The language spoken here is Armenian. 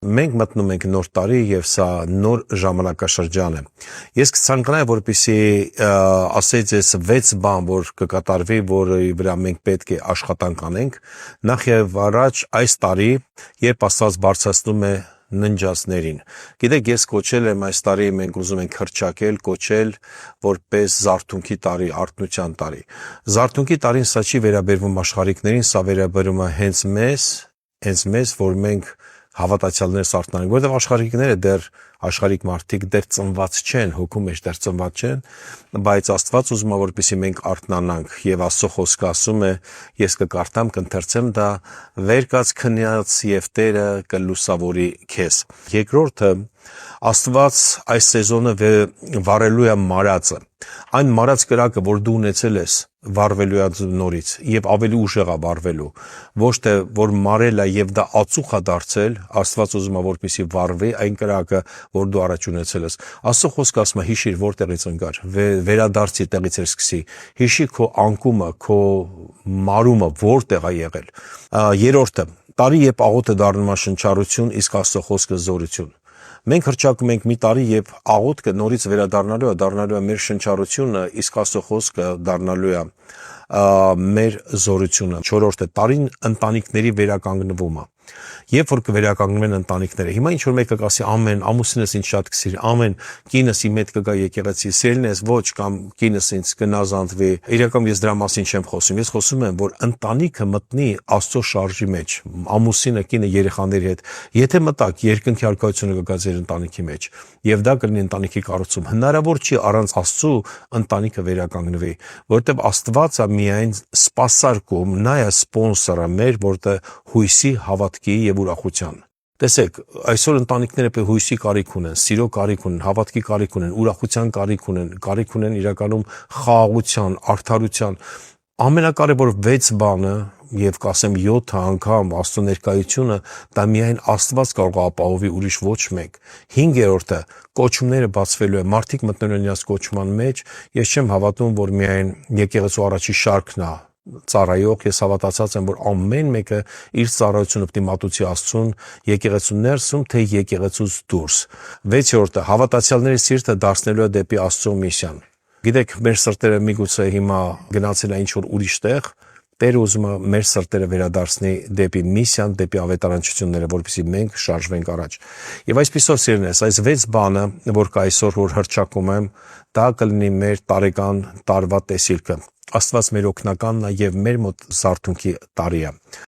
Մենք մտնում ենք նոր տարի եւ սա նոր ժամանակաշրջան է։ Ես կցանկանայի, որպեսզի ասած ես 6 բան, որ կկատարվի, որի վրա մենք պետք է աշխատանք անենք, նախ եւ առաջ այս տարի, երբ Աստված բարձրացնում է ննջածներին։ Գիտեք, ես կոչել եմ այս տարի, մենք ուզում ենք հռչակել, կոչել որպես զարթունքի տարի, արթնության տարի։ Զարթունքի տարին սա չի վերաբերվում աշխարհիկներին, սա վերաբերում է հենց մեզ, որ մենք հավատացյալներ սարթնանենք, որովհետև աշխարհիկները դեռ աշխարհիկ մարդիկ դեռ ծնված չեն, հոգու մեջ դեռ ծնված չեն, բայց Աստված ուզում է, որպեսզի մենք արթնանանք, եւ Աստծո խոսքը ասում է, ես կկարդամ, կընթերցեմ դա, վեր կաց քնած եւ Տերը կլուսավորի քեզ։ Երկրորդը, Աստված այս սեզոնը վառելու է մարածը։ Այն մարած կրակը, որ դու ունեցել ես, վառվելու է նորից եւ ավելի ուժեղ է վառվելու։ Ոչ թե որ մարել է եւ դա ածուխ է դարձել, Աստված ուզում է որպեսզի վառվի այն կրակը, որ դու առաջ ունեցել ես։ Աստծո խոսքը ասում է՝ հիշիր որտեղից ընկար, վերադարձի տեղից էր սկսի։ Հիշի քո անկումը, քո մարումը որտեղ է եղել։ Երրորդը, տարի երբ աղոթը դառնում է շնչառություն, իսկ Աստծո խոսքը զորություն։ Մենք հռչակում ենք մի տարի, երբ աղոթքը նորից դառնալու է մեր շնչառությունը, իսկ Աստծո խոսքը դառնալու է մեր զորությունը։ Չորրորդը, տարին ընտանիքների վերականգնվումը։ Երբ որ կվերականգնվեն ընտանիքները, հիմա ինչ որ մեկը կասի ամեն, ամուսինս ինձ շատ կսիրի, ամեն, կինս իմ հետ կգա եկեղեցի, սիրելին ես ոչ, կամ կինս ինձ կնազանդվի։ Իրականում ես դրա մասին չեմ խոսում, ես խոսում եմ, որ ընտանիքը մտնի Աստծո շարժի մեջ, ամուսինը, կինը երեխաների հետ։ Եթե մտակ, երկնքի արքայությունը կգա ձեր ընտանիքի մեջ, եւ դա կլինի ընտանիքի կառուցում։ Հնարավոր չի առանց Աստծո ընտանիքը վերականգնվի, որովհետեւ Աստված է միայն սպասարկում, նա է սպոնսորը մեր, որտեղ հույսի, հավատքի եւ ուրախության։ Տեսեք, այսօր ընտանիքները հույսի կարիք ունեն, սիրո կարիք ունեն, հավատքի կարիք ունեն, ուրախության կարիք ունեն իրականում խաղաղության, արդարության։ Ամենակարևոր 6 բանը եւ կասեմ 7 անգամ Աստծո ներկայությունը, դա միայն Աստված կարող է ապահովի, ուրիշ ոչ մեկ։ 5-րդը կոչումները բացվելու է, մարդիկ մտնելու են իրաց կոչման մեջ։ Ես չեմ հավատում, որ միայն եկեղեցու առաջի շարքն է ծառայող, ես հավատացած եմ, որ ամեն մեկը իր ծառայությունը պիտի մատուցի Աստծուն, եկեղեցու ներսում, թե եկեղեցուց դուրս։ 6-րդը հավատացյալների սիրտը դարձնելու է դեպի Աստծո միսիան։ Գիտեք, մեր սրտերը միգուցե հիմա գնացել է ինչ-որ ուրիշ տեղ, Տերը ուզում է մեր սրտերը վերադարձնի դեպի միսիան, դեպի ավետարանչությունները, որպեսզի մենք շարժվենք առաջ։ Եվ այսպիսով սիրելիներս, այս 6 բանը, որ կայսօր որ հռչակում եմ, դա կլինի մեր տարեկան տարվա տեսիլքը։ Աստված մեր օգնականն է եւ մեր մոտ զարթունքի տարի է։